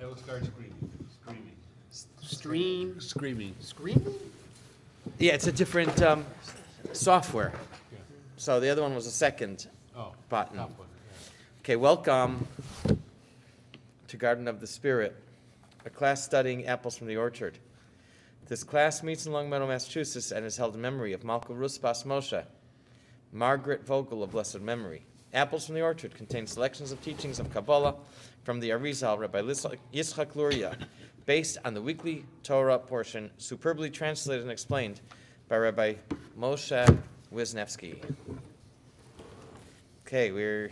will start screaming. Screaming? Yeah, it's a different software. Yeah. So the other one was a second button. Top one, yeah. Okay, welcome to Garden of the Spirit, a class studying apples from the orchard. This class meets in Long Meadow, Massachusetts, and is held in memory of Malka Rus Bas Moshe, Margaret Vogel of blessed memory. Apples from the Orchard contain selections of teachings of Kabbalah from the Arizal, Rabbi Yitzchak Luria, based on the weekly Torah portion, superbly translated and explained by Rabbi Moshe Wisniewski. Okay, we're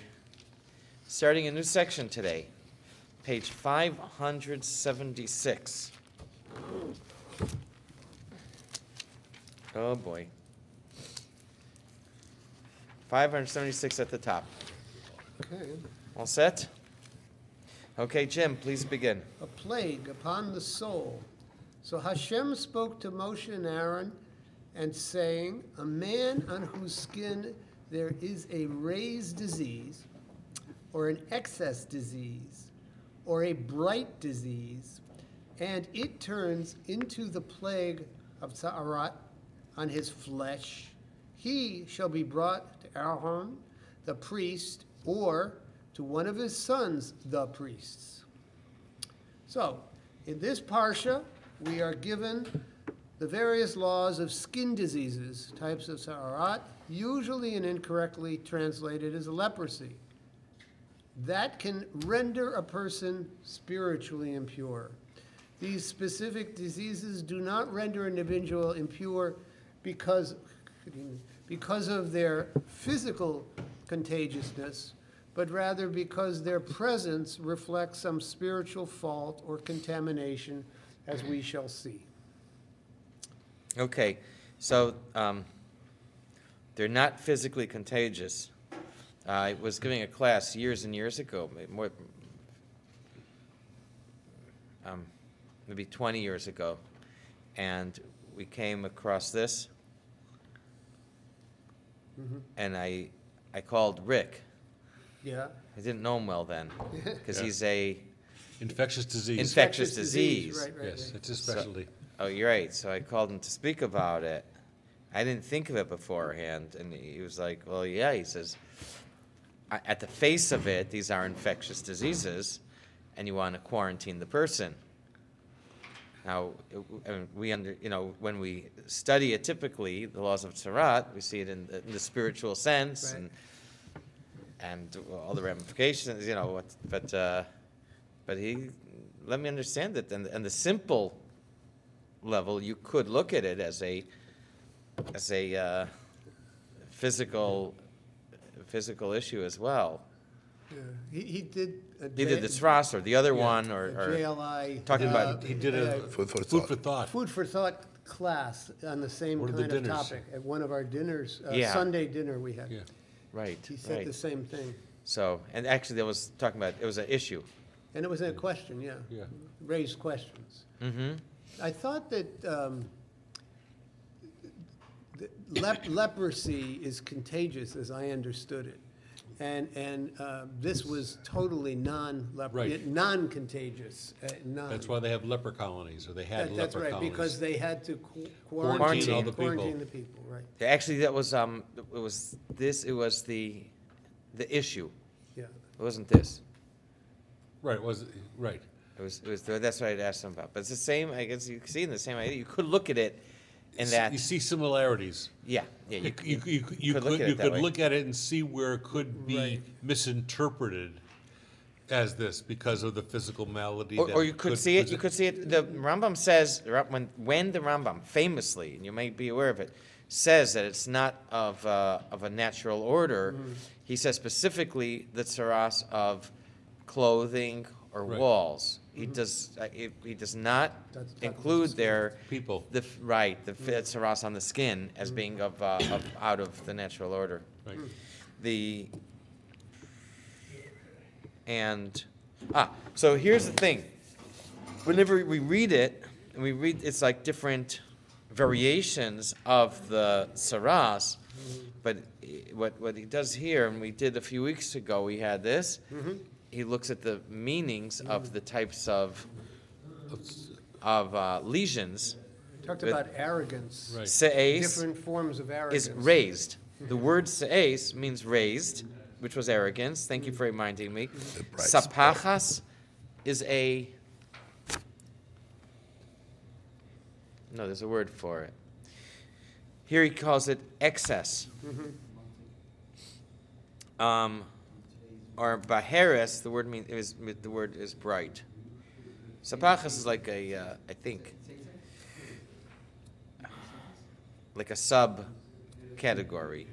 starting a new section today, page 576. Oh boy. 576 at the top. Okay. All set? Okay, Jim, please begin. A plague upon the soul. So Hashem spoke to Moshe and Aaron, and saying, a man on whose skin there is a raised disease, or an excess disease, or a bright disease, and it turns into the plague of Tza'arat on his flesh, he shall be brought to Aaron, the priest, or to one of his sons, the priests. So, in this parsha, we are given the various laws of skin diseases, types of Tza'arat, usually and incorrectly translated as leprosy, that can render a person spiritually impure. These specific diseases do not render an individual impure because of their physical contagiousness, but rather because their presence reflects some spiritual fault or contamination, as we shall see. Okay, so they're not physically contagious. I was giving a class years and years ago, maybe 20 years ago, and we came across this, and I called Rick. Yeah. I didn't know him well then, because he's a Infectious disease. infectious disease. Right, Yes, right. it's a specialty. Oh, you're right. So I called him to speak about it. I didn't think of it beforehand, and he was like, well, yeah, he says, at the face of it, these are infectious diseases, and you want to quarantine the person. Now, when we study it typically, the laws of Tza'arat, we see it in the spiritual sense, Right. and all the ramifications, but he let me understand it, and the simple level, you could look at it as a physical issue as well. Yeah. He did Either the Tzras or the other one, a or JLI. talking about He did a Food for food for thought. Food for thought class on the same One of the kind of dinners. topic at one of our dinners, Yeah. Sunday dinner we had. Yeah. right, He said right. the same thing. So, and actually, there was talking about it was an issue. And it was a question, yeah. Yeah. Raised questions. Mm-hmm. I thought that leprosy is contagious, as I understood it. And this was totally Right. non-contagious. That's why they have leper colonies, or they had leper That's right, colonies. because they had to Quarantine all the quarantine the people, right? Actually, that was it was the issue. Yeah. It wasn't this. Right, right. It was that's what I'd asked him about. But it's the same. I guess you can see in the same idea. You could look at it in that. You see similarities. Yeah. You could look at it that could way. look at it and see where it could be Right. misinterpreted as this because of the physical malady. Or you could see it. You could see it. The Rambam says when the Rambam famously, and you may be aware of it, says that it's not of a natural order. He says specifically the tsaras of clothing or Right. walls. He does not That's include their people. the tsaras on the skin as being of out of the natural order. Right. So here's the thing. Whenever we read it, it's like different variations of the saras, but what he does here, and we did a few weeks ago, we had this, he looks at the meanings of the types of lesions. Talked with- about arrogance. Right. Se'es Different forms of arrogance. is raised. The word se'es means raised, which was arrogance. Thank you for reminding me. bright spot. Sapachas is a... No, there's a word for it. Here he calls it excess. Or baheres, the word is bright. Sapachas is like a, I think, like a subcategory.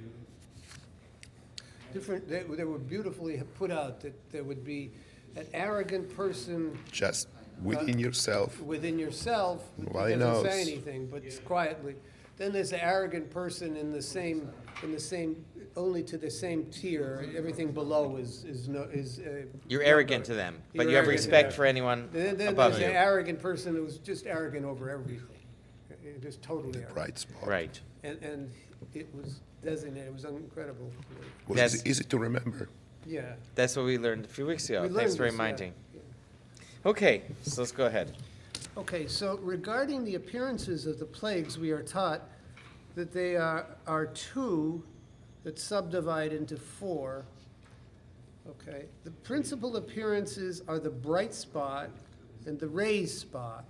Different, they were beautifully put out that there would be an arrogant person Just within yourself. within yourself who Nobody doesn't knows. say anything, but quietly. Then there's an arrogant person in the same, only to the same tier. Everything below is You're arrogant to them, but You're you have arrogant to respect them. for anyone Then above there's you. an arrogant person who's just arrogant over everything. Just totally arrogant. Bright spot. Right. And it was designated, it was incredible. Was That's- easy to remember. Yeah. That's what we learned a few weeks ago. We Thanks learned for this, yeah. reminding. Okay, so let's go ahead. Okay, so regarding the appearances of the plagues, we are taught that they are two that subdivide into four. Okay, the principal appearances are the bright spot and the raised spot.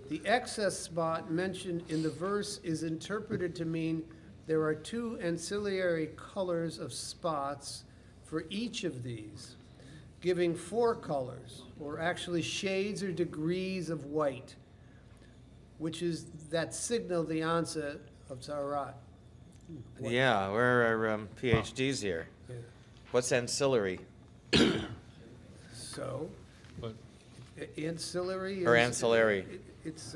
The excess spot mentioned in the verse is interpreted to mean there are two ancillary colors of spots for each of these, giving four colors, or actually shades or degrees of white, which is that signal the onset of Tzaraat. Yeah, we're our PhDs here. Yeah. What's ancillary? So, But ancillary is... Or ancillary. It's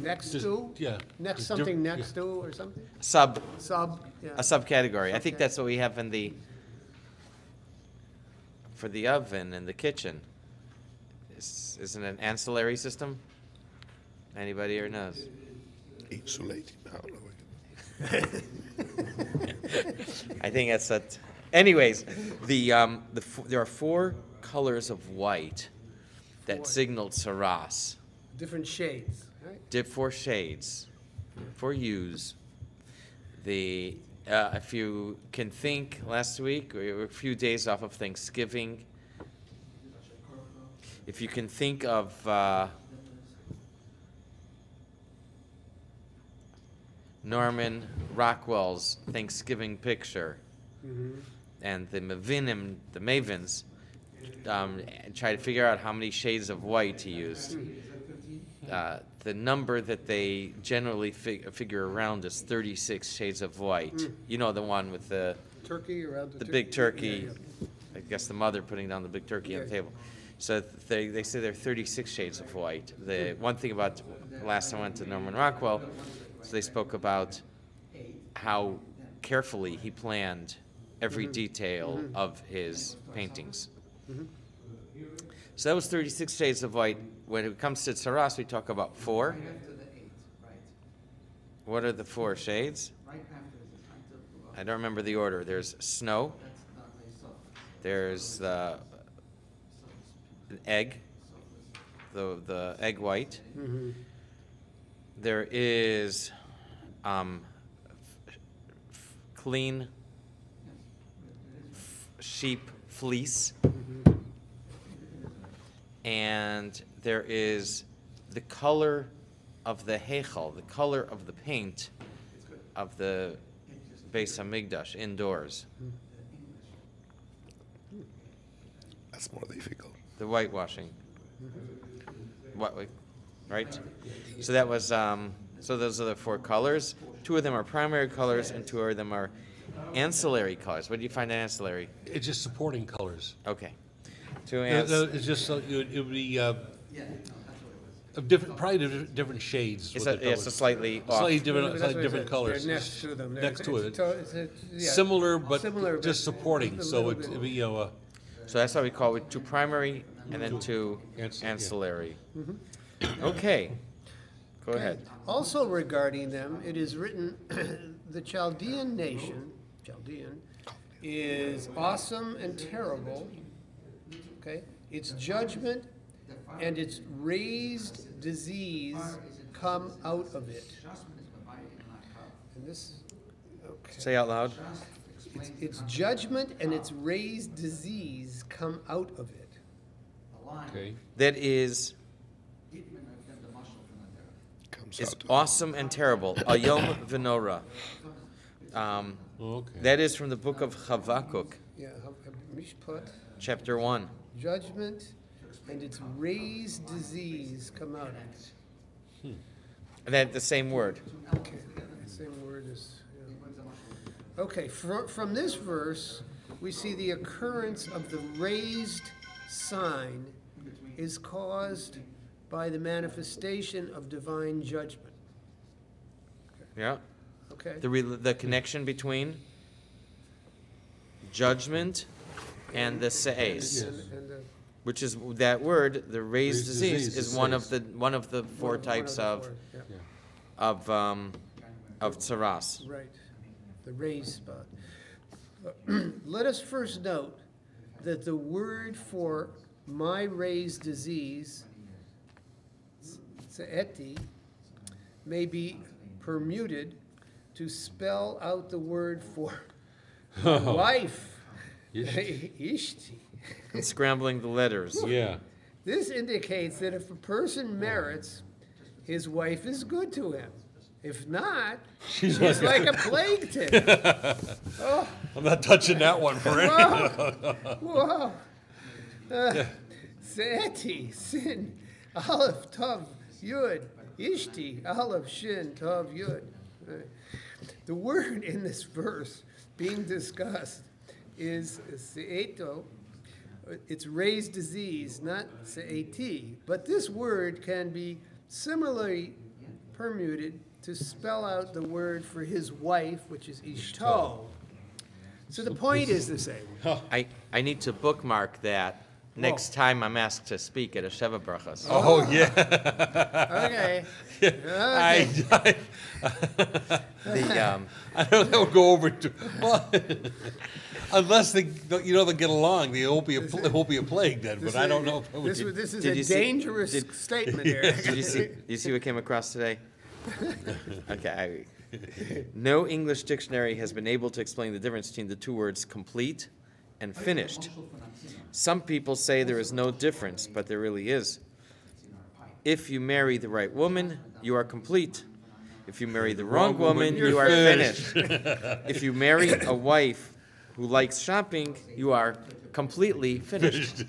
next just- to? yeah. Next, Just something diff- next to or something? Sub, Sub, yeah. a subcategory. I think Okay. that's what we have for the oven in the kitchen. Isn't it an ancillary system? Anybody here knows? Insulated. No. I think that's that. Anyways, there are four colors of white that Four. signal Saras. Different shades, right? Four shades, four hues. If you can think, last week we were a few days off of Thanksgiving. If you can think of Norman Rockwell's Thanksgiving picture and the Mavinim, the Mavens, try to figure out how many shades of white he used. The number that they generally figure around is 36 shades of white. You know, the one with the Turkey around the big turkey, Yeah, I guess the mother putting down the big turkey on the Yeah. table. So they say there are 36 shades of white. The one thing about last time I went to Norman Rockwell, so they spoke about how carefully he planned every detail of his paintings. So that was 36 shades of white. When it comes to Tsaras, we talk about four. Right after the 8, right? What are the four shades? Right after the I don't remember the order. There's snow, that's not like soft. there's an egg, the egg white. There is clean sheep fleece. And there is the color of the heichal, the color of the paint of the Beis Hamikdash indoors, That's more difficult. the whitewashing. Right? So that was, so those are the four colors. Two of them are primary colors and two of them are ancillary colors. What do you find ancillary? it's just supporting colors. Okay. It's just, it would be of different, probably different shades. It's what the a colors- slightly off. Slightly different, That's slightly what I different said. colors. They're next to them. Next to it. Yeah. Similar, but Similar, but just supporting, a so little it, bit. it'd be, you know, So that's why we call it two primary and then two ancillary. Okay. Go ahead. Also regarding them, it is written, the Chaldean nation, is awesome and terrible, okay? Its judgment and its raised disease come out of it. And this, okay. Say out loud. Its judgment and its raised disease come out of it. Okay. That is Comes is out. awesome and terrible. Ayom v'nora. Okay. That is from the book of Habakkuk, Yeah, mishpat, chapter 1. judgment and its raised disease come out of it. And that the same word. Okay, same word as, yeah. Okay, from this verse, we see the occurrence of the raised sign is caused by the manifestation of divine judgment. Yeah. Okay? The connection between judgment and the se'es, And, which is that word, the raised Raised disease, disease, is the one of se'es. the four types of yeah, tsaras. right, the raised spot. Let us first note that the word for my raised disease, se'eti, may be permuted to spell out the word for my wife, ishti. And scrambling the letters. Yeah. This indicates that if a person merits, his wife is good to him. If not, she's like a plague to him. Oh, I'm not touching that one for any. whoa. Se'eti, sin, aleph, tav, yud, ishti, aleph, shin, tav, yud. Right. The word in this verse being discussed is se'eto. It's raised disease, not se'eti. But this word can be similarly permuted to spell out the word for his wife, which is ishto. So the point is the same. I need to bookmark that next time I'm asked to speak at a Sheva Brachas. Oh, yeah. Okay. I don't know that would go over to, well, unless they they'll get along, they won't be a plague then, but I don't know if it would. This is Did a you see- dangerous did- statement here. Did you see what came across today? Okay. No English dictionary has been able to explain the difference between the two words complete and finished. Some people say there is no difference, but there really is. If you marry the right woman, you are complete. If you marry the wrong woman, you are finished. If you marry a wife who likes shopping, you are completely finished.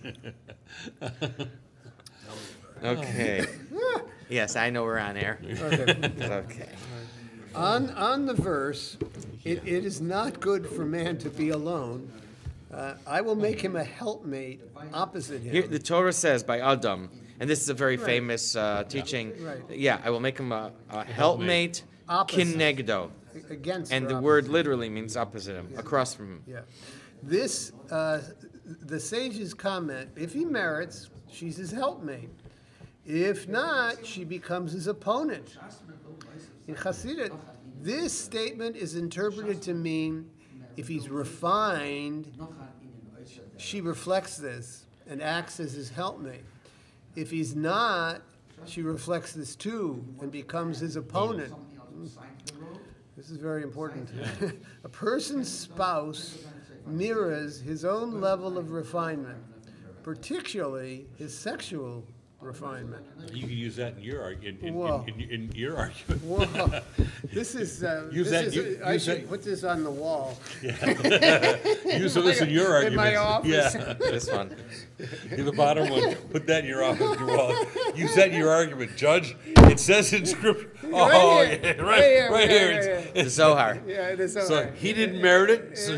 Okay. Yes, I know we're on air. Okay. On the verse, it is not good for man to be alone. I will make him a helpmate opposite him. Here, the Torah says by Adam, and this is a very famous teaching. Right. Yeah, I will make him a helpmate, Opposite. kinegdo, Against and or the opposite. word literally means opposite him, across from him. Yeah. This, the sage's comment, if he merits, she's his helpmate. If not, she becomes his opponent. In Chassidut, this statement is interpreted to mean if he's refined, she reflects this and acts as his helpmate. If he's not, she reflects this too and becomes his opponent. This is very important. A person's spouse mirrors his own level of refinement, particularly his sexual refinement. You can use that in your Whoa. in your argument. Whoa, this is, Use this that- is use I should that- put this on the wall. Use this in your In my arguments. office. Yeah, This one. in the bottom one. Put that in your office. Your wall. Use that in your argument, Judge. It says in scripture. Oh, Right yeah, here. right here. Right The Zohar. Yeah, it is all So right. he didn't merit it. So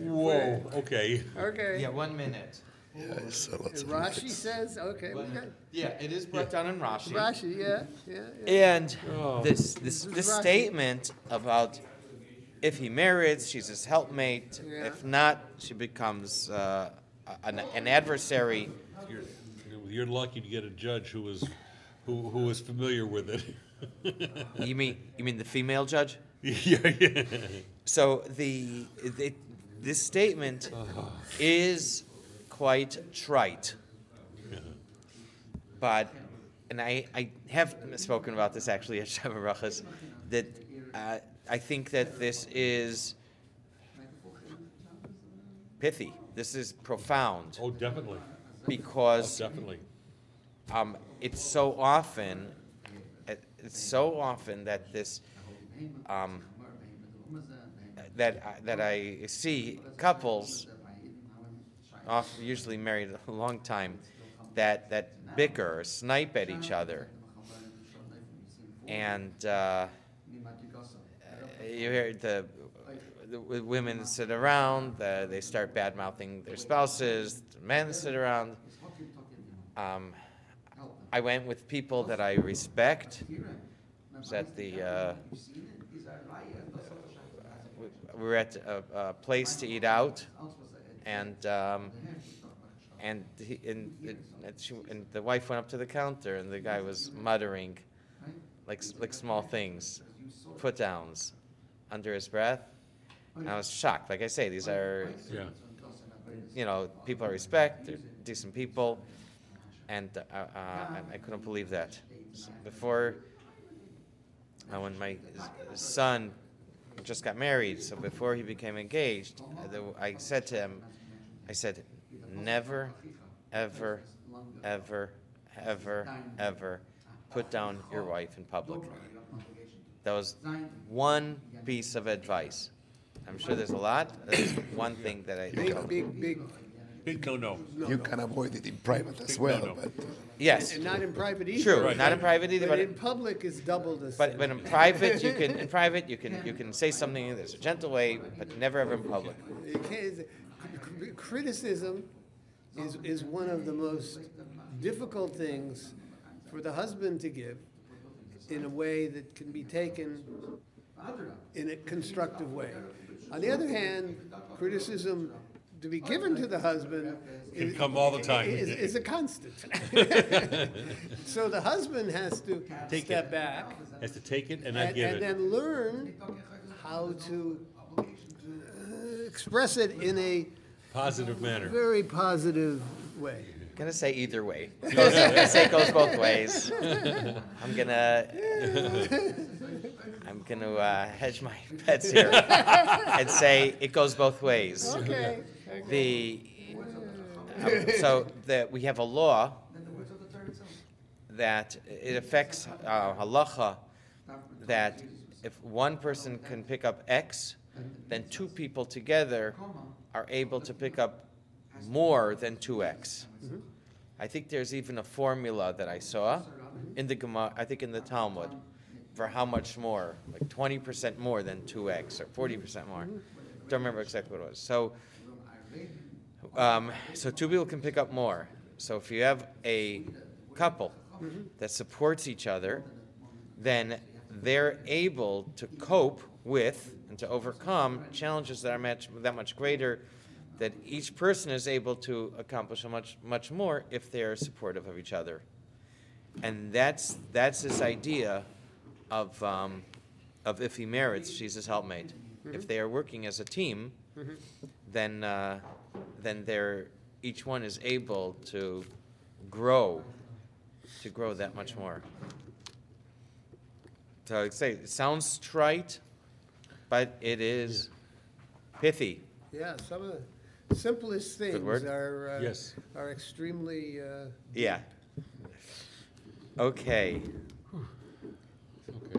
whoa. Okay. Okay. 1 minute. Yeah, it's a lot of Rashi minutes. says, okay, we got Yeah, it is brought down in Rashi. Rashi, yeah. And Oh. this Rashi. statement about if he marries, she's his helpmate. Yeah. If not, she becomes an adversary. You're lucky to get a judge who was familiar with it. You mean the female judge? yeah. So this statement is quite trite. But, and I have spoken about this actually at Shabbat Brachas, that I think that this is pithy. This is profound Oh, definitely. Oh, because definitely. it's so often that this that I see couples, usually married a long time, that bicker or snipe at each other, and you hear the women sit around, they start bad mouthing their spouses. The men sit around. I went with people that I respect. I was at the we were at a place to eat out, and the wife went up to the counter, and the guy was muttering like small things, put downs under his breath. And I was shocked. Like I say, these are people I respect. They're decent people, and I couldn't believe that. So before, when my son just got married, so before he became engaged, I said to him, never, ever, ever, ever, ever put down your wife in public. That was one piece of advice. I'm sure there's a lot. There's one thing that I Big no. You can avoid it in private as well, no. but yes, And not in private either. true. Right. Not in private either, But in public, it's double the sin. but in private you can say something. There's a gentle way, but never ever in public. You can't- Criticism is one of the most difficult things for the husband to give in a way that can be taken in a constructive way. On the other hand, criticism to be given to the husband Can come all the time. is a constant. So the husband has to Take step it. back Has to take it and not give and it. then learn how to express it in a Positive manner. very positive way. I'm gonna say either way. I'm gonna say it goes both ways. I'm gonna hedge my bets here and say it goes both ways. Okay. So that we have a law that it affects halacha, that if one person can pick up X, then two people together are able to pick up more than 2X. I think there's even a formula that I saw in the Gemara, I think in the Talmud, for how much more, like 20% more than 2X or 40% more. Don't remember exactly what it was. So two people can pick up more. So if you have a couple that supports each other, then they're able to cope with and to overcome challenges that are that much greater, that each person is able to accomplish much more if they're supportive of each other. And that's this idea of if he merits, she's his helpmate. If they are working as a team, then each one is able to grow that much more. So I'd say it sounds trite, but it is pithy. Yeah, some of the simplest things word. Yes. are extremely, Yeah. Okay.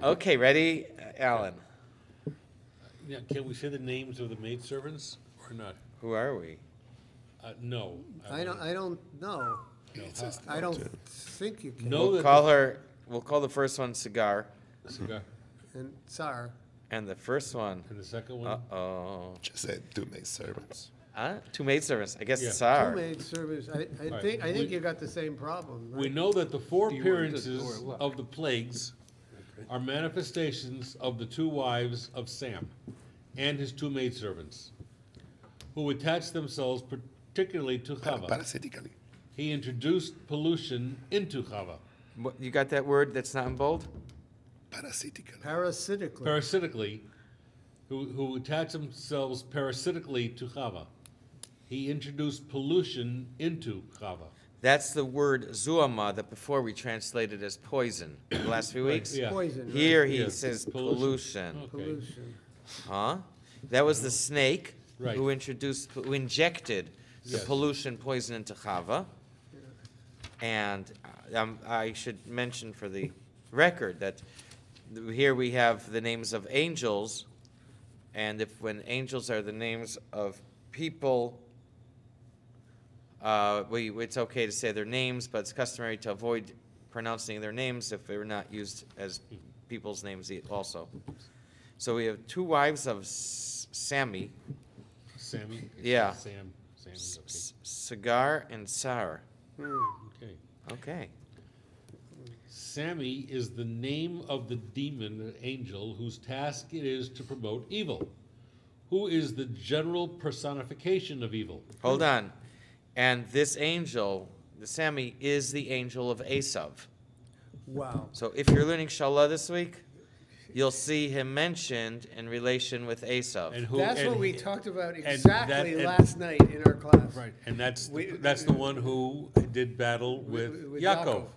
Okay, ready, Alan? Yeah, can we say the names of the maidservants or not? Who are we? No. I don't know. No. I don't think you can. No. We'll that call her. We'll call the first one Cigar, Cigar. And Tsar. and the first one. And the second one? Oh. just said two maidservants. Two maidservants. I guess Yeah. it's Tsar. Two maid service. I right. think you got the same problem, right? We know that the four appearances of the plagues are manifestations of the two wives of Sam and his two maidservants, who attached themselves particularly to Chava. Parasitically. He introduced pollution into Chava, You got that word that's not in bold? Parasitically. parasitically, who attach themselves parasitically to Chava. he introduced pollution into Chava. That's the word zuama that before we translated as poison the last few Right, weeks. yeah. Poison, right? Here he Yes, says pollution. pollution. Okay. Pollution. Huh? That was the snake Right. who injected the Yes. pollution poison into Chava. And I should mention for the record that here we have the names of angels, and when angels are the names of people, it's okay to say their names, but it's customary to avoid pronouncing their names if they're not used as people's names also. So we have two wives of Sammy, Sammy? Yeah. Sammy, okay. Sagar and Sar. Okay. Okay. Sammy is the name of the demon or angel whose task it is to promote evil. Who is the general personification of evil? Hold on. And this angel, the Sammy, is the angel of Esav. Wow. So if you're learning Shalah this week, you'll see him mentioned in relation with Esav. And who? That's and what we he- talked about and exactly that- and- last night in our class. Right, and that's We- the one who did battle with Yaakov.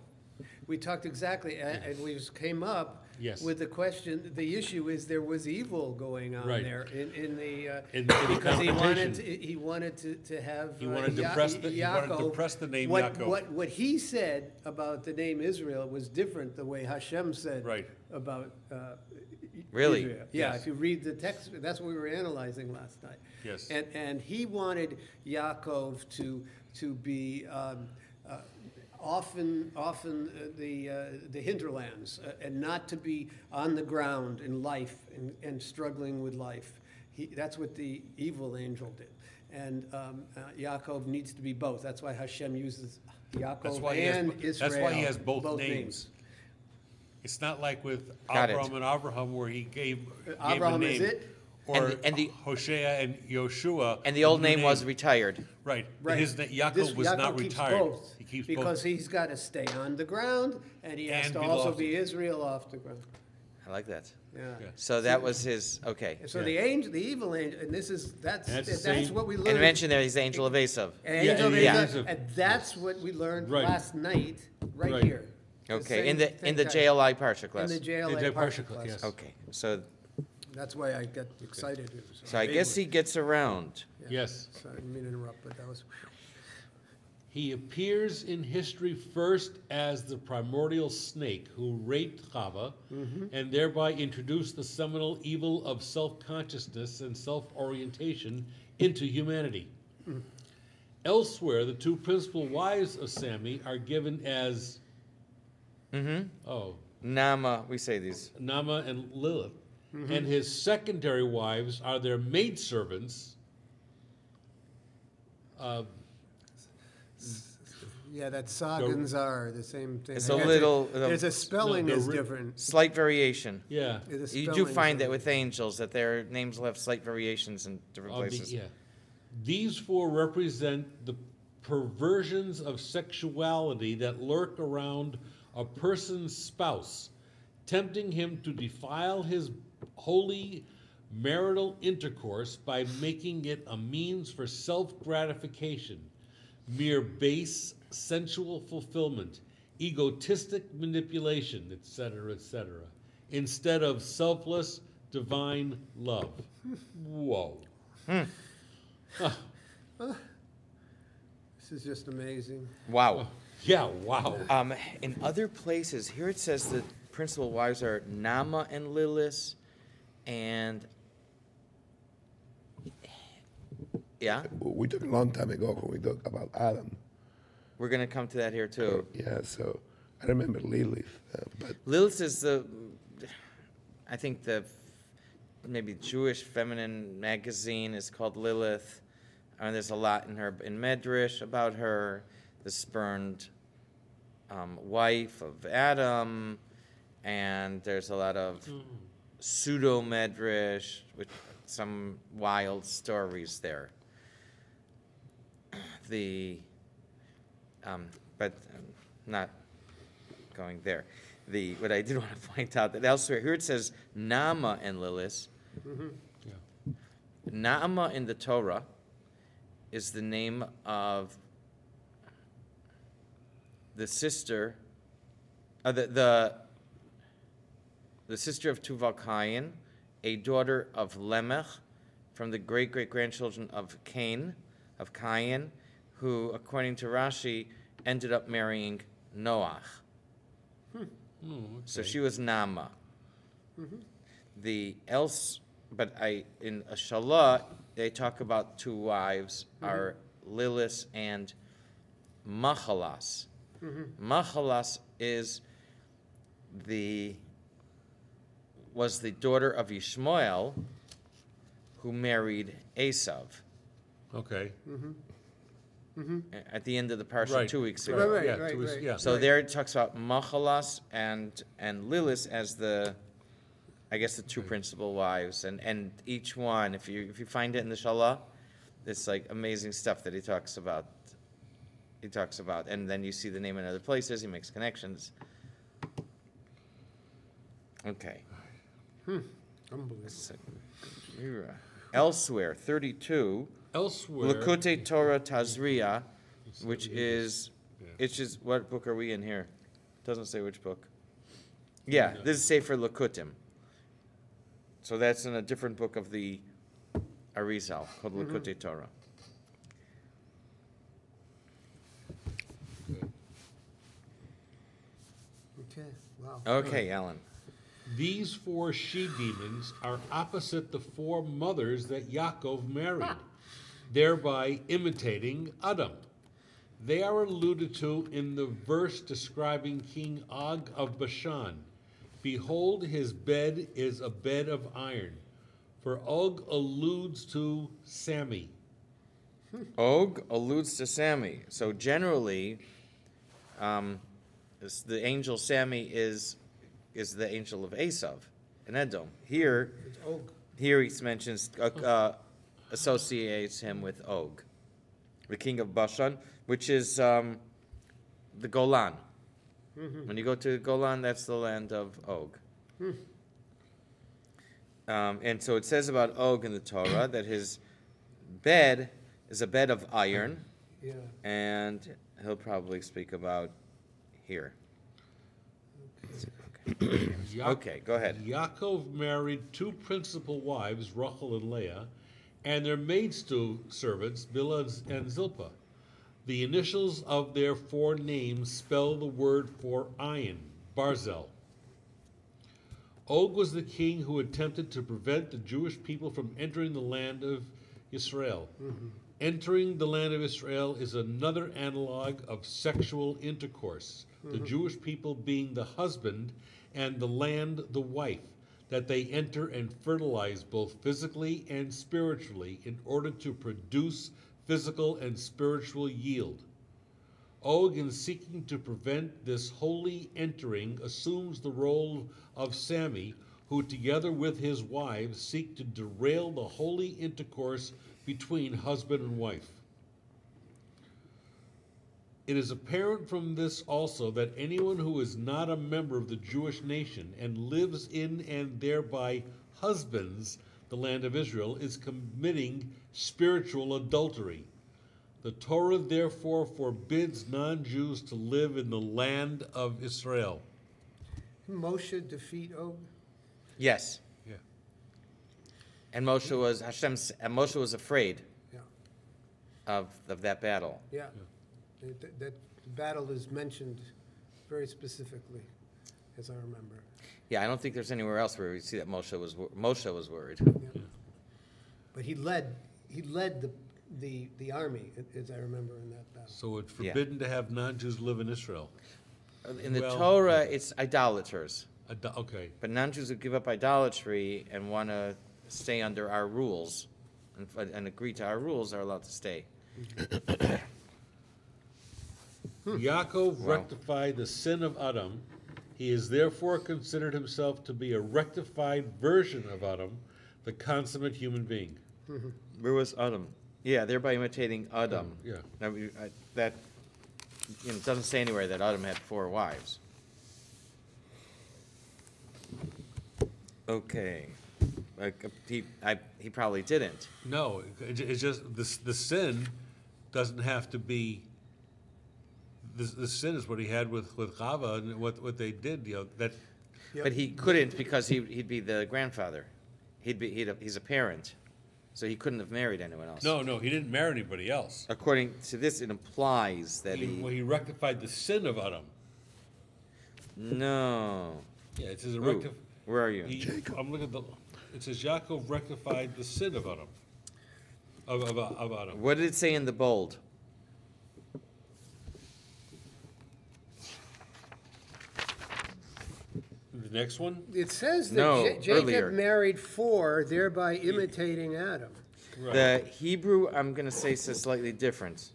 We talked exactly, and we just came up Yes. with the question, the issue is there was evil going on Right. there in the, In the because he confrontation. wanted to have. He wanted to press the- he wanted to Yaakov. press the name What- Yaakov. What he said about the name Israel was different the way Hashem said. Right. About. Really? Israel. Yeah, Yes. if you read the text, that's what we were analyzing last night. Yes. And he wanted Yaakov to be often the hinterlands and not to be on the ground in life and struggling with life. That's what the evil angel did. And Yaakov needs to be both. That's why Hashem uses That's Yaakov why he and has, Israel. that's why he has both names. It's not like with Got it. Avram and Abraham where he gave a Abraham name. is it? Or And the- Hosea and Yoshua. And the old new name was retired. Right. Right. Yaakov This- was not keeps retired. both, He keeps because both. he's got to stay on the ground, and he has And to be also lofty. be Israel off the ground. I like that. Yeah. Yeah. So that was his, okay. And so Yeah. the angel, the evil angel, and this is that's And that's the that's same- what we And learned. mentioned there he's the angel of Esav. And Yeah, angel and of the Israel, angel- and that's what we learned Right. last night, right, Right. here. Okay, same in the type. JLI Parsha In class. the JLA The Parsha Parsha, class. yes. Okay, so That's why I got excited. so I guess he gets around. Yes. So I didn't mean to interrupt, but that was. He appears in history first as the primordial snake who raped Chava and thereby introduced the seminal evil of self-consciousness and self-orientation into humanity. Elsewhere, the two principal wives of Sammy are given as, Nama, we say these. Nama and Lilith, and his secondary wives are their maidservants, Yeah, that Sagans are the same thing. It's a There's little- There's a spelling No, is the different. Slight variation. yeah. The You do spellings find are- that with angels, that their names will have slight variations in different Of the- places. yeah. These four represent the perversions of sexuality that lurk around a person's spouse, tempting him to defile his holy marital intercourse by making it a means for self-gratification, mere base sensual fulfillment, egotistic manipulation, etc., instead of selfless divine love. Whoa. This is just amazing. Wow. Yeah, wow. In other places, here it says the principal wives are Nama and Lilith, and yeah, We talked a long time ago when we talked about Adam. we're gonna come to that here too. Yeah, so I remember Lilith, but Lilith is I think maybe Jewish feminine magazine is called Lilith. And there's a lot in Medrash about her, the spurned wife of Adam, and there's a lot of pseudo Medrash with some wild stories there. But not going there. What I did want to point out that elsewhere here it says Nama and Lilith. Yeah. Naama in the Torah is the name of the sister, the sister of Tuval Cain, a daughter of Lemech, from the great-great-grandchildren of Cain, who, according to Rashi, ended up marrying Noach. So she was Nama. In a Shalah, they talk about two wives, are Lilith and Machalas. Machalas was the daughter of Ishmael, who married Esav. Okay. At the end of the parsha Right. 2 weeks ago. Right, Yeah, right, to his- right. yeah. So there it talks about Machalas and Lilith as the two principal wives, and each one, if you find it in the Shalah, it's like amazing stuff that he talks about. And then you see the name in other places. He makes connections. Okay. Unbelievable. So, elsewhere, 32. Elsewhere. Lakutei Torah Tazria, which is, it's just, what book are we in here? Doesn't say which book. Yeah, this is Sefer Lakutim. So that's in a different book of the Arizal, called Lakutei Torah. Okay, wow. Okay, Alan. These 4 she-demons are opposite the 4 mothers that Yaakov married, thereby imitating Adam. They are alluded to in the verse describing King Og of Bashan. Behold, his bed is a bed of iron. For Og alludes to Sammy. Og alludes to Sammy. So generally, the angel Sammy is the angel of Esav in Edom. Here It's Og. he mentions, associates him with Og, the king of Bashan, which is the Golan. When you go to Golan, that's the land of Og. And so it says about Og in the Torah that his bed is a bed of iron, Yeah. and he'll probably speak about here. Okay, go ahead. Yaakov married 2 principal wives, Rachel and Leah, and their maidservants, Bilhah and Zilpah. The initials of their 4 names spell the word for iron, Barzel. Og was the king who attempted to prevent the Jewish people from entering the land of Israel. Entering the land of Israel is another analog of sexual intercourse, the Jewish people being the husband and the land the wife, that they enter and fertilize both physically and spiritually in order to produce physical and spiritual yield. Og, in seeking to prevent this holy entering, assumes the role of Sammy, who together with his wives seek to derail the holy intercourse between husband and wife. It is apparent from this also that anyone who is not a member of the Jewish nation and lives in and thereby husbands the land of Israel is committing spiritual adultery. The Torah therefore forbids non-Jews to live in the land of Israel. Did Moshe defeat Og? Yes. Yeah. And Moshe was afraid Yeah. of that battle. Yeah. That battle is mentioned very specifically, as I remember. Yeah, I don't think there's anywhere else where we see that Moshe was worried. Yeah. But he led the army, as I remember, in that battle. So it's forbidden to have non-Jews live in Israel. In the Well- Torah, it's idolaters. Okay. But non-Jews who give up idolatry and want to stay under our rules and agree to our rules are allowed to stay. Yaakov Wow. rectified the sin of Adam. He is therefore considered himself to be a rectified version of Adam, the consummate human being. Where was Adam? Yeah, thereby imitating Adam. Yeah. Now, that it doesn't say anywhere that Adam had 4 wives. Okay. He probably didn't. No, it's just, the sin doesn't have to be, the sin is what he had with Chava and what they did, that, Yep. But he couldn't because he'd be the grandfather. He's a parent, so he couldn't have married anyone else. no, he didn't marry anybody else. According to this, it implies that Well, he rectified the sin of Adam. No. Yeah, it says Ooh, where are you? I'm looking at it says Yaakov rectified the sin of Adam. Of Adam. What did it say in the bold? The next one? It says that No, Jacob earlier. married 4, thereby imitating Adam. Right. The Hebrew, I'm going to say, says slightly different.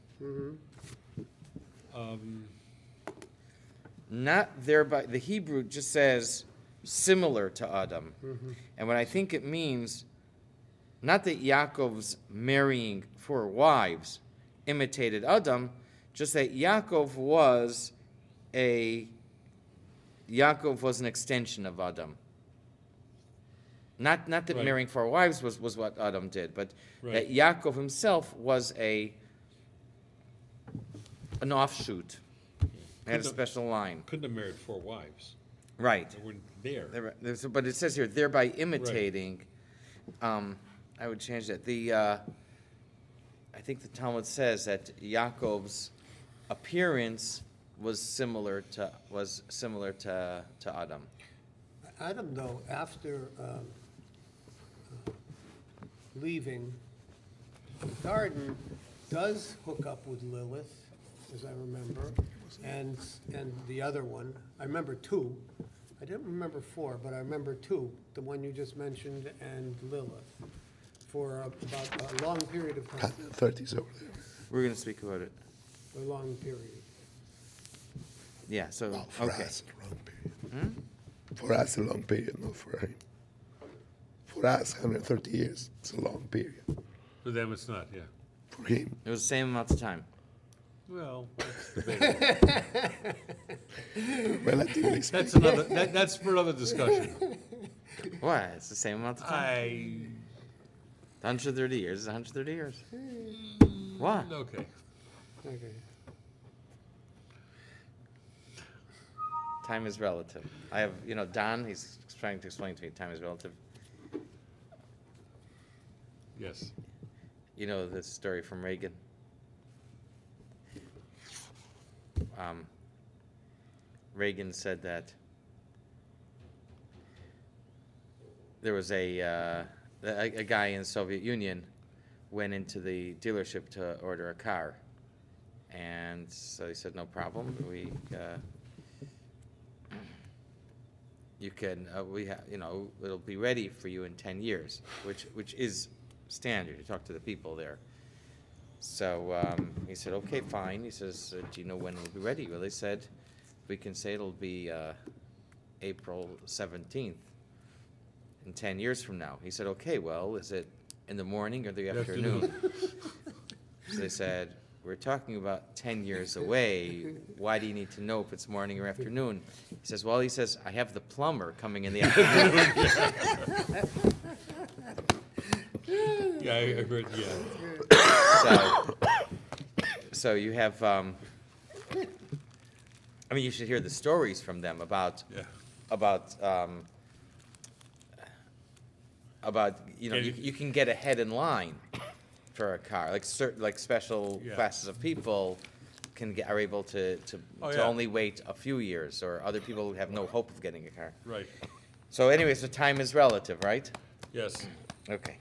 Not thereby. The Hebrew just says similar to Adam. And what I think it means, not that Yaakov's marrying 4 wives imitated Adam, just that Yaakov was an extension of Adam. Not that Right. marrying 4 wives was what Adam did, but Right. that Yaakov himself was an offshoot. He had a Couldn't have- special line. Couldn't have married 4 wives. Right. They weren't there. But it says here, thereby imitating. I would change that. I think the Talmud says that Yaakov's appearance was similar to Adam. Adam, though, after leaving the garden, does hook up with Lilith, as I remember, and the other one. I remember 2. I didn't remember 4, but I remember 2, the one you just mentioned, and Lilith, for about a long period of time, 30s over there. We're going to speak about it. a long period. Yeah, so, Well, for okay. us, a long period. For us, a long period, not for him. For us, 130 years, it's a long period. For them, it's not, yeah. For him, It was the same amount of time. Well, that's debatable. relatively speaking. That's another, that's for another discussion. What? It's the same amount of time? 130 years is 130 years. What? Okay. Okay. Time is relative. I have, Don, he's trying to explain to me time is relative. Yes. You know the story from Reagan? Reagan said that there was a guy in the Soviet Union went into the dealership to order a car. And so he said, no problem. You can, it'll be ready for you in 10 years, which is standard. You talk to the people there. So he said, okay, fine. He says, do you know when it'll be ready? Well, they said, we can say it'll be April 17th in 10 years from now. He said, okay, well, is it in the morning or the afternoon? So they said, we're talking about 10 years away. Why do you need to know if it's morning or afternoon? He says, well, I have the plumber coming in the afternoon. Yeah, I heard, yeah. So you have, you should hear the stories from them about you can get ahead in line for a car, like special Yeah. classes of people are able to Oh, yeah. only wait a few years, or other people who have no hope of getting a car. Right. So anyway, so time is relative, right? Yes. Okay.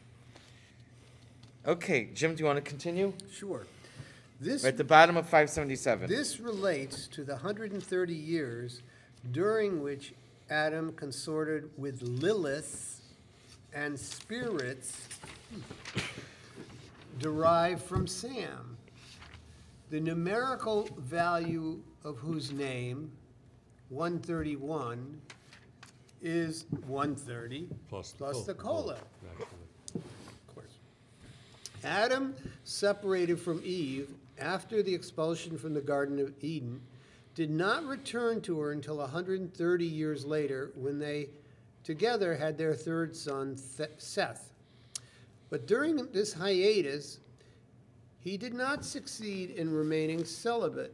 Okay, Jim, do you want to continue? Sure. This We're at the bottom of 577. This relates to the 130 years during which Adam consorted with Lilith and spirits derived from Sam, the numerical value of whose name, 131, is 130 Plus the COLA. Actually. Of course. Adam, separated from Eve after the expulsion from the Garden of Eden, did not return to her until 130 years later, when they together had their third son, Seth. But during this hiatus, he did not succeed in remaining celibate,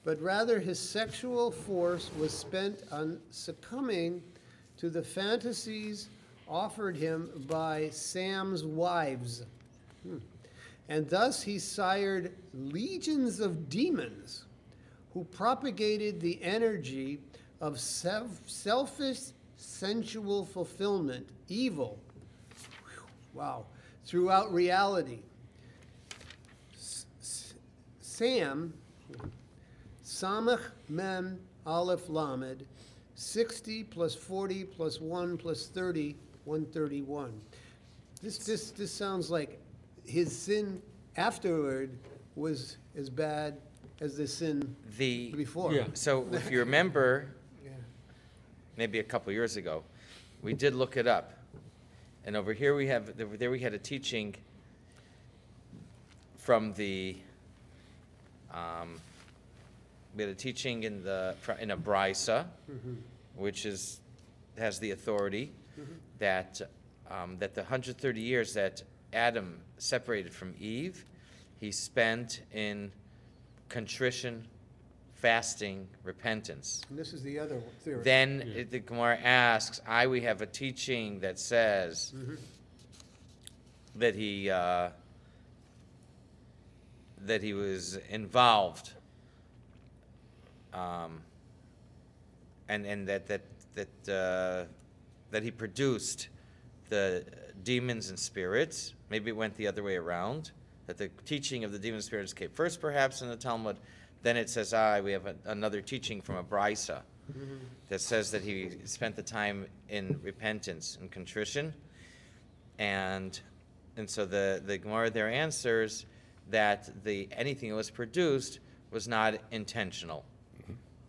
but rather his sexual force was spent on succumbing to the fantasies offered him by Sam's wives. And thus he sired legions of demons who propagated the energy of selfish sensual fulfillment, evil, wow, throughout reality. Sam, Samach Mem Aleph Lamed, 60 plus 40 plus 1 plus 30, 131. This sounds like his sin afterward was as bad as the sin before. Yeah. So if you remember, Yeah. maybe a couple years ago, we did look it up. And over here we had a teaching from the, we had a teaching in a brisa, which has the authority that that the 130 years that Adam separated from Eve, he spent in contrition, fasting, repentance. And this is the other theory. Then the Gemara asks, we have a teaching that says that he was involved, and that he produced the demons and spirits. Maybe it went the other way around, that the teaching of the demons and spirits came first, perhaps, in the Talmud. Then it says, we have another teaching from a brisa that says that he spent the time in repentance and contrition. And so the Gemara there answers that anything that was produced was not intentional.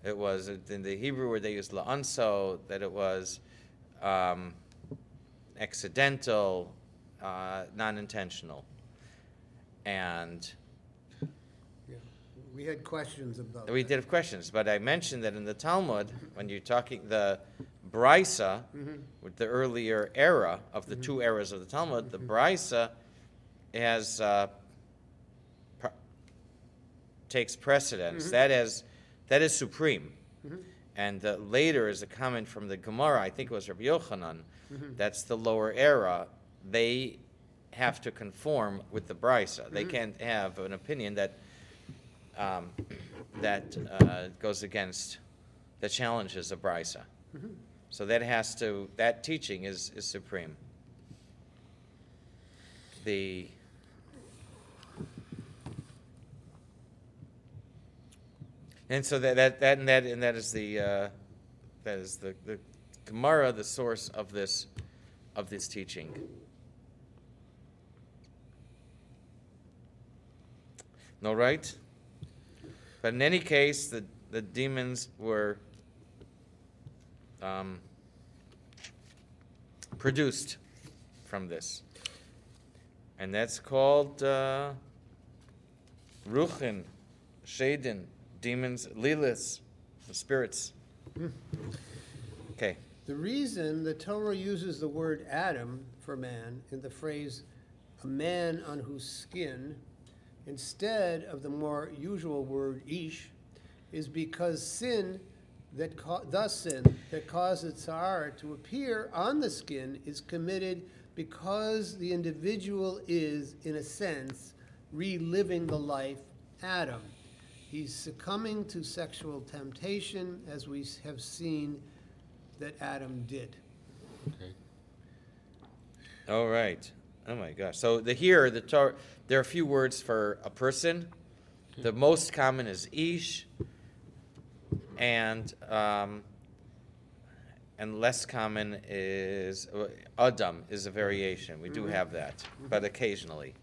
It was, in the Hebrew where they used la'anso, that it was accidental, non-intentional. And we had questions about we that. did have questions, but I mentioned that in the Talmud, when you're talking the brisa, with the earlier era of the two eras of the Talmud, the brisa has takes precedence. That is supreme. And later is a comment from the Gemara, I think it was Rabbi Yochanan, that's the lower era. They have to conform with the brisa. They can't have an opinion that goes against, that challenges the brisa. So that teaching is supreme. And so that is the Gemara, the source of this teaching. No, right? But in any case, the demons were produced from this, and that's called ruchin, shadin, demons, lilis, the spirits. Okay. The reason the Torah uses the word Adam for man in the phrase a man on whose skin instead of the more usual word ish is because sin that causes tsar to appear on the skin is committed because the individual is, in a sense, reliving the life Adam. He's succumbing to sexual temptation, as we have seen that Adam did. Okay. All right. Oh my gosh. So there are a few words for a person. The most common is ish, and less common is adam is a variation. We do have that, but occasionally.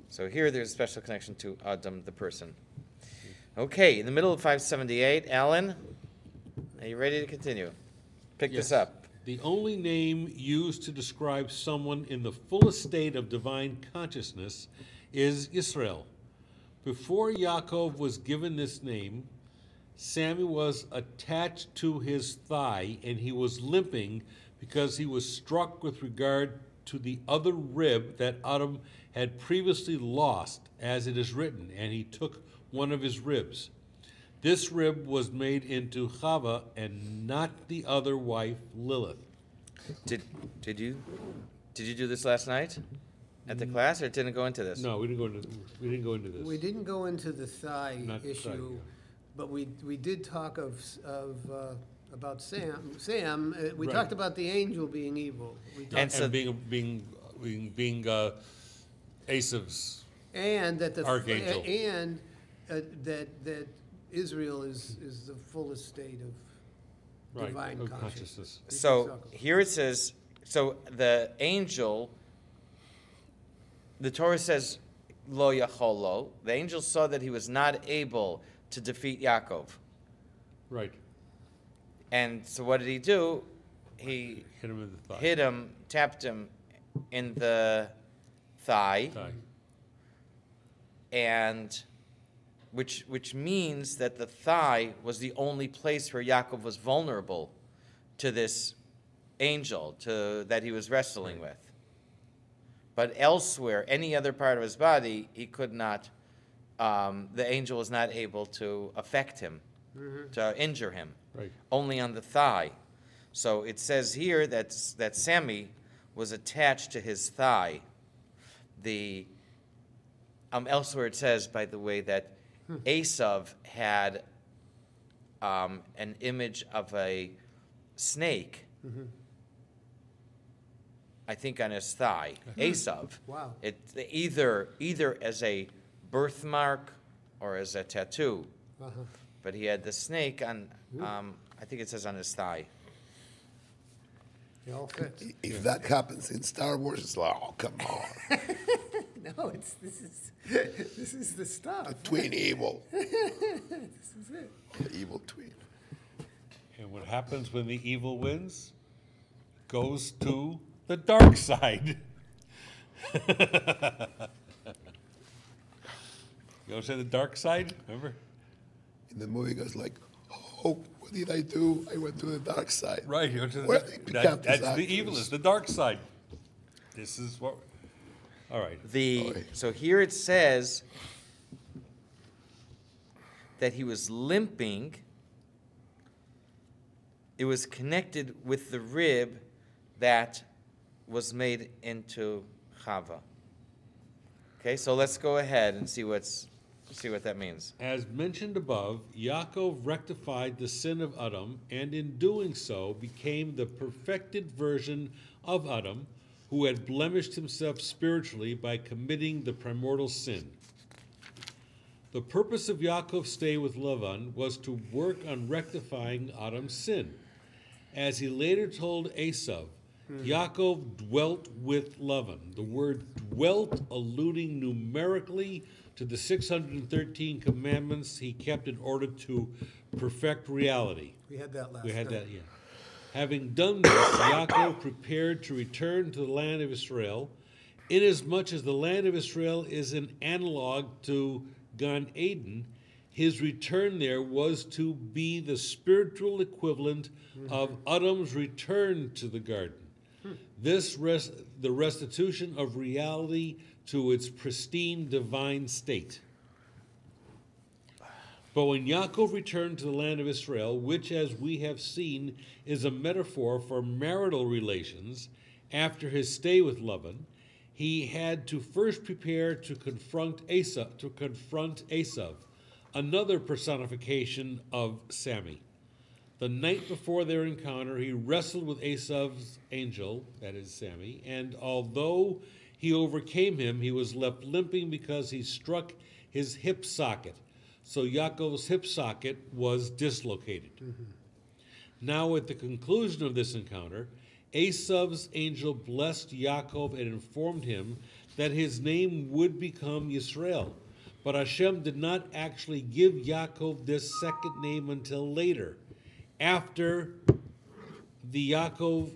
So here there's a special connection to adam, the person. Okay, in the middle of 578, Alan, are you ready to continue? Pick this up. The only name used to describe someone in the fullest state of divine consciousness is Israel. Before Yaakov was given this name, Sammy was attached to his thigh and he was limping because he was struck with regard to the other rib that Adam had previously lost, as it is written, and he took one of his ribs. This rib was made into Chava and not the other wife, Lilith. Did you do this last night at the class, or it didn't go into this? No, we didn't go into this. We didn't go into the thigh Not the thigh, issue, yeah. but we did talk about Sam. We Right. talked about the angel being evil. We talked, And so- being Esav's and that the Archangel. and that Israel is the fullest state of right, divine of consciousness. So here it says, so the angel, the Torah says, lo yacholo. The angel saw that he was not able to defeat Yaakov. Right. And so what did he do? He Hit him in the thigh. hit him, tapped him in the thigh, and which means that the thigh was the only place where Yaakov was vulnerable to this angel that he was wrestling with. But elsewhere, any other part of his body, he could not, the angel was not able to affect him, to injure him. Right. Only on the thigh. So it says here that Sammy was attached to his thigh. Elsewhere it says, by the way, that Esav had an image of a snake, I think, on his thigh. Esav. Wow. It either as a birthmark or as a tattoo. Uh-huh. But he had the snake on, I think it says on his thigh. It all fits. If that happens in Star Wars, it's like, oh, come on. No, this is the stuff. Twin evil. This is it. The evil twin. And what happens when the evil wins? Goes to the dark side. You understand the dark side? Remember? In the movie, it goes like, oh, what did I do? I went to the dark side. Right. You understand Where they pick up that's these the actors. evil. It's the dark side. This is what. All right. So here it says that he was limping. It was connected with the rib that was made into Chava. Okay, so let's go ahead and see what that means. As mentioned above, Yaakov rectified the sin of Adam, and in doing so became the perfected version of Adam, who had blemished himself spiritually by committing the primordial sin. The purpose of Yaakov's stay with Lavan was to work on rectifying Adam's sin. As he later told Esav, Yaakov dwelt with Lavan. The word dwelt alluding numerically to the 613 commandments he kept in order to perfect reality. We had that last We had time. that, yeah. Having done this, Yaakov prepared to return to the land of Israel, inasmuch as the land of Israel is an analog to Gan Eden. His return there was to be the spiritual equivalent of Adam's return to the garden. The restitution of reality to its pristine divine state. But when Yaakov returned to the land of Israel, which, as we have seen, is a metaphor for marital relations, after his stay with Lavan, he had to first prepare to confront Esav, another personification of Sammy. The night before their encounter, he wrestled with Esav's angel, that is Sammy, and although he overcame him, he was left limping because he struck his hip socket. So Yaakov's hip socket was dislocated. Now, at the conclusion of this encounter, Esav's angel blessed Yaakov and informed him that his name would become Yisrael. But Hashem did not actually give Yaakov this second name until later, after Yaakov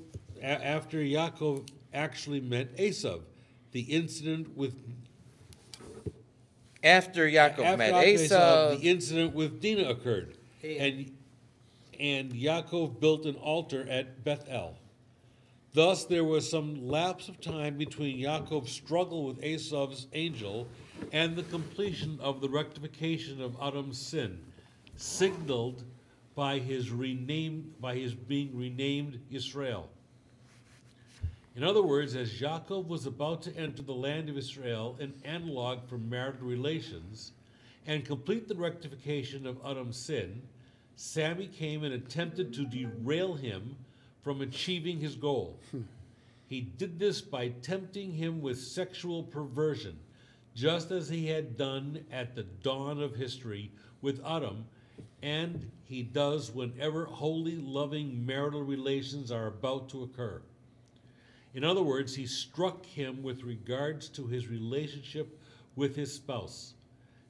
actually met Esav. The incident with After Yaakov met Esav, the incident with Dinah occurred, And- and Yaakov built an altar at Bethel. Thus, there was some lapse of time between Yaakov's struggle with Esau's angel and the completion of the rectification of Adam's sin, signaled by his being renamed Yisrael. In other words, as Yaakov was about to enter the land of Israel, an analog for marital relations, and complete the rectification of Adam's sin, Sammy came and attempted to derail him from achieving his goal. He did this by tempting him with sexual perversion, just as he had done at the dawn of history with Adam, and he does whenever holy, loving marital relations are about to occur. In other words, he struck him with regards to his relationship with his spouse.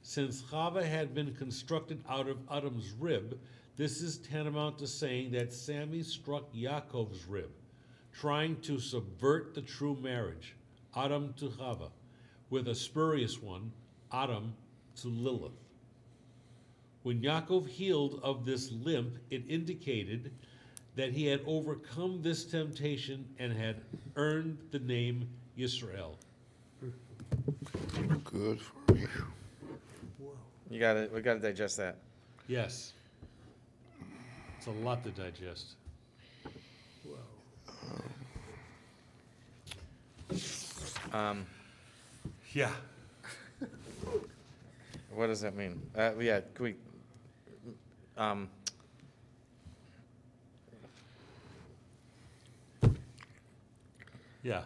Since Chava had been constructed out of Adam's rib, this is tantamount to saying that Sammy struck Yaakov's rib, trying to subvert the true marriage, Adam to Chava, with a spurious one, Adam to Lilith. When Yaakov healed of this limp, it indicated that he had overcome this temptation and had earned the name Yisrael. Good for you. We gotta digest that. Yes. It's a lot to digest. Yeah. What does that mean? Yeah, can we, Yeah.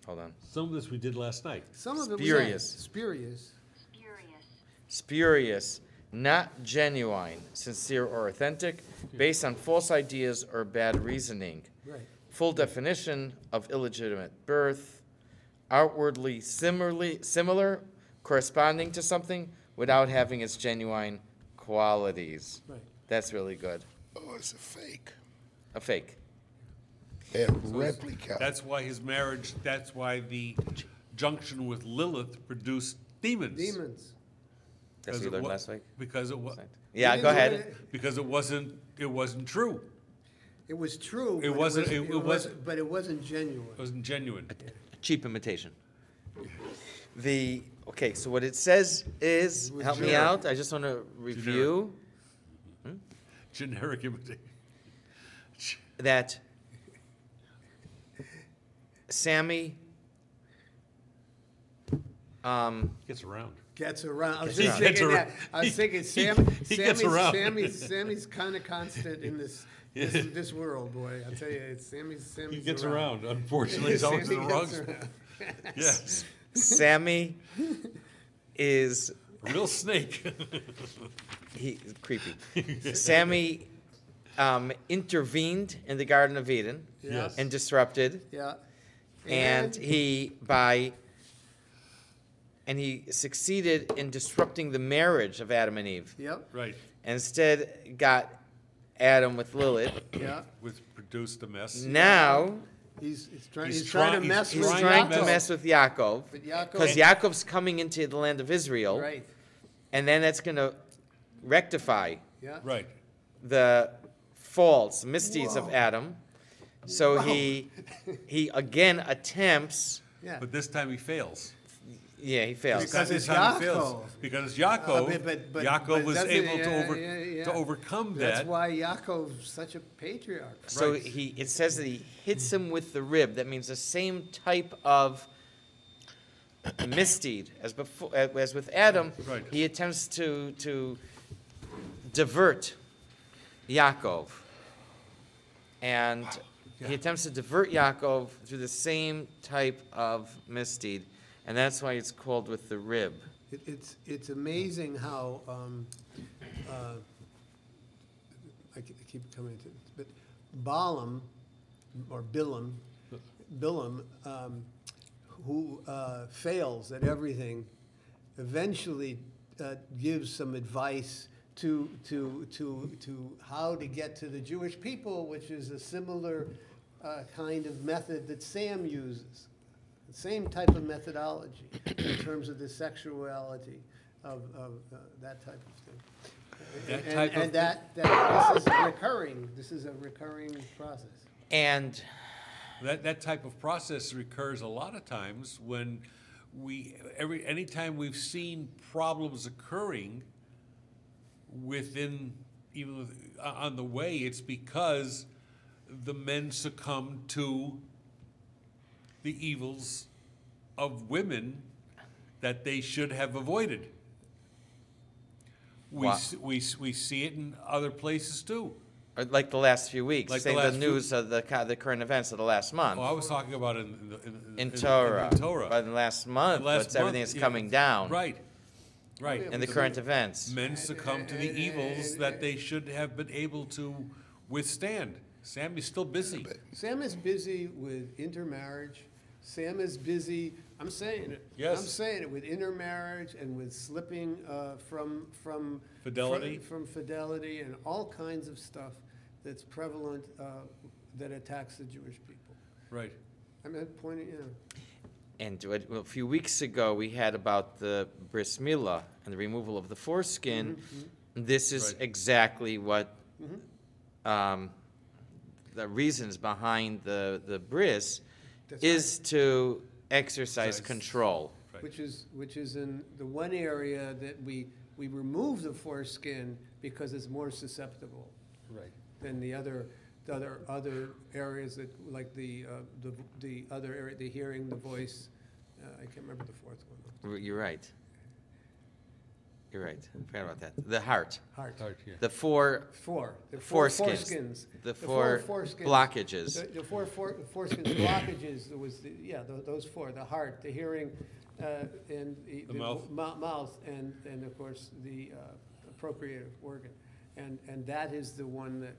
hold on. Some of this we did last night. Some of it Spurious. was spurious. Spurious, not genuine, sincere, or authentic, based on false ideas or bad reasoning. Right. Full definition of illegitimate birth, outwardly similar, corresponding to something without having its genuine qualities. Right. That's really good. Oh, it's a fake. A fake. A replica. That's why his marriage, that's why the junction with Lilith produced demons. Demons. That's what you learned last week? Because it was, Yeah, He go didn't do ahead. it. because it wasn't true. It was true. It but wasn't- was- it was- wasn't- But it wasn't genuine. It wasn't genuine. Cheap imitation. Okay, so what it says is, was help me generic. out, I just want to review Generic imitation. that Sammy, Gets around. Gets around. I was Gets just around. thinking that. I was thinking Sam. he gets around. Sammy's kind of constant in this world, boy. I tell you, it's Sammy's. He gets around. Unfortunately, he's always in the Sammy wrong gets spot. around. Yes. Sammy is Real snake. creepy. Sammy intervened in the Garden of Eden Yes. and disrupted, Yeah. and he succeeded in disrupting the marriage of Adam and Eve. Yep. Right. And instead got Adam with Lilith. Yeah. Which produced a mess. Now He's trying. He's He's trying to trying- mess he's he's with trying to Yaakov. mess with Yaakov But Yaakov. because Yaakov's coming into the land of Israel, Right. and then that's going to rectify Yeah. Right. the faults, misdeeds of Whoa. Adam. So Whoa. he again attempts. Yeah. But this time he fails. Yeah, he fails. Because This it's time he Yaakov. fails. Because Yaakov, but Yaakov was doesn't- able yeah. to overcome That's that. why Yaakov's such a patriarch. So Right. it says that he hits him with the rib. That means the same type of misdeed as before, as with Adam. Right. He attempts to divert Yaakov, and he attempts to divert Yaakov through the same type of misdeed, and that's why it's called with the rib. It's amazing how I keep coming to it, but Balaam or Bilam, who fails at everything, eventually gives some advice to how to get to the Jewish people, which is a similar kind of method that Sam uses. The same type of methodology in terms of the sexuality. that type of thing. That And- type of And this is a recurring process. And That type of process recurs a lot of times when anytime we've seen problems occurring on the way, it's because the men succumb to the evils of women that they should have avoided. We, Wow. we see it in other places too. like the last few weeks, Like the saying the last few- news of the current events of the last month. Oh, I was talking about in Torah. in Torah. But in the last month, everything is yeah, coming down. Right, right. In the current events. Men succumb to the evils that they should have been able to withstand. Sam is still busy. Sam is busy with intermarriage. Sam is busy, I'm saying it. Yes. I'm saying it, with intermarriage and with slipping from Fidelity. From fidelity and all kinds of stuff that's prevalent that attacks the Jewish people. Right. I'm not pointing, And a few weeks ago, we had about the bris milah and the removal of the foreskin. This is Right. exactly what the reasons behind the bris That's is to exercise Exercise. control. Right. which is in the one area that we remove the foreskin because it's more susceptible Right. than the other areas that, like the other area, the hearing, the voice. I can't remember the fourth one. You're right. You're right. I forgot about that. The heart. Heart. Heart, yeah. The four The four foreskins. foreskins. The four foreskins. blockages. The four foreskins blockages, there was, those four, the heart, the hearing, and The mouth. Mouth, and of course, the appropriative organ. And that is the one that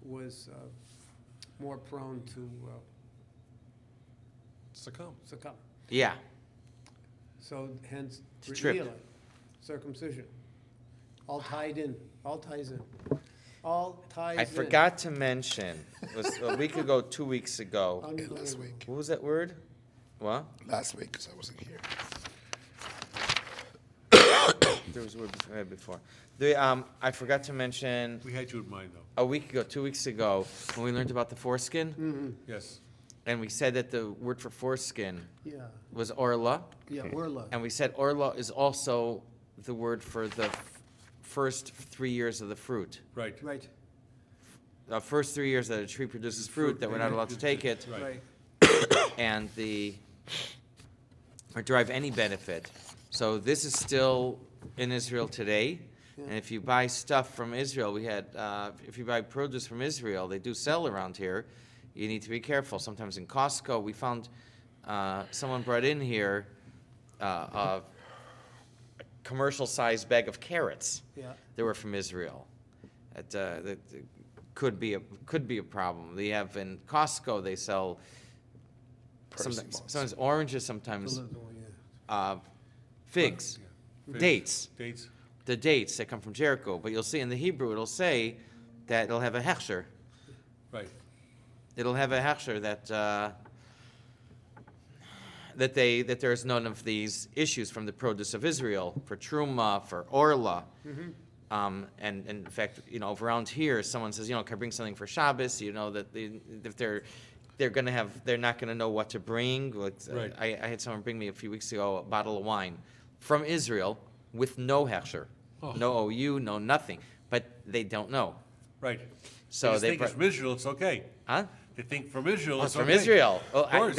was more prone to Succumb. succumb. Yeah. So hence, To trip. Brit Mila, circumcision, all tied in, all ties in, all ties in. I forgot to mention, it was a week ago, 2 weeks ago. And last Unbelievable. week. What was that word? What? Last week, because I wasn't here. There was a word before. I forgot to mention We had you in mind, though. a week ago, 2 weeks ago, when we learned about the foreskin, Yes. and we said that the word for foreskin Yeah, was orla, yeah, Orla. and we said orla is also the word for the first 3 years of the fruit. Right. Right, The first 3 years that a tree produces fruit, that we're not allowed to take it, Right. right. and or derive any benefit. So this is still in Israel today. And if you buy stuff from Israel, if you buy produce from Israel, they do sell around here. You need to be careful. Sometimes in Costco, we found someone brought in here a commercial-sized bag of carrots. Yeah. They were from Israel. That could be a problem. They have in Costco, they sell sometimes oranges, sometimes figs, Yeah. dates. Dates. The dates that come from Jericho. But you'll see in the Hebrew, it'll say that it'll have a hechsher. Right. It'll have a hechsher that there's none of these issues from the produce of Israel for truma, for orla. And in fact, around here, someone says, can I bring something for Shabbos? That if they're not gonna know what to bring. Like, Right. I had someone bring me a few weeks ago a bottle of wine from Israel with no hechsher, Oh. no OU, no nothing, but they don't know. Right. So They just they think it's from Israel, it's okay. Huh? They think from Israel, Oh, it's it's from okay. Israel. Well, course.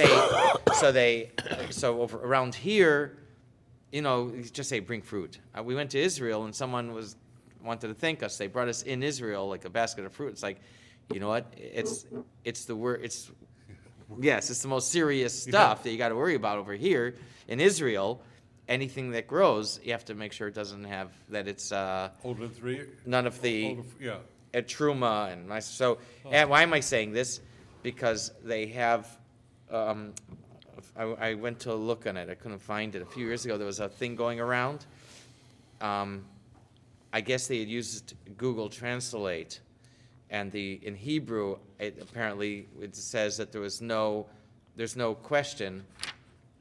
so over around here, you just say bring fruit. We went to Israel and someone wanted to thank us. They brought us in Israel like a basket of fruit. It's like, you know what? It's the word. It's the most serious stuff that you got to worry about over here in Israel. Anything that grows, you have to make sure it doesn't have that. It's Older than 3. none of the Older, yeah. truma and so. And why am I saying this? Because they have. I went to look on it. I couldn't find it. A few years ago, there was a thing going around. I guess they had used Google Translate, and in Hebrew, it says that there's no question.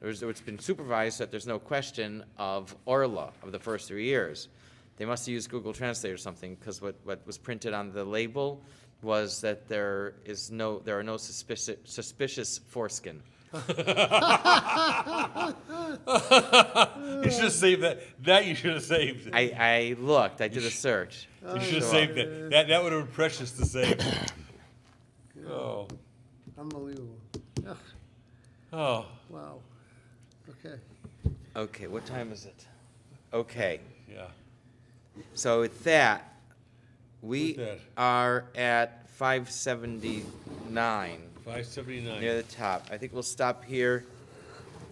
It's been supervised that there's no question of Orla of the first 3 years. They must have used Google Translate or something, because what was printed on the label was that there are no suspicious foreskin. You should have saved that. That you should have saved. I looked. I did a search. You should have saved it. That would have been precious to save. Oh. Unbelievable. Ugh, Oh. wow. Okay. Okay, what time is it? Okay, Yeah. so with that, we With that. are at 579 near 579 the top. I think we'll stop here.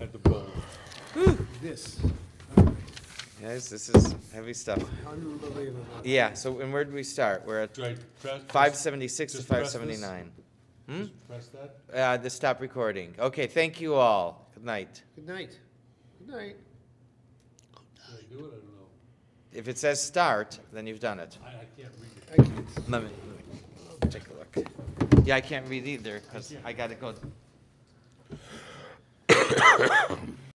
at the bowl. This, Guys, this is heavy stuff. unbelievable. Yeah, so and where did we start? We're at Right. 576 to just press this. 579. Just press that. The stop recording. Okay, thank you all. Good night. Good night. Good night. Did I do it? I don't know. If it says start, then you've done it. I can't read it. I can't. Let me take a look. Yeah, I can't read either because I got to go.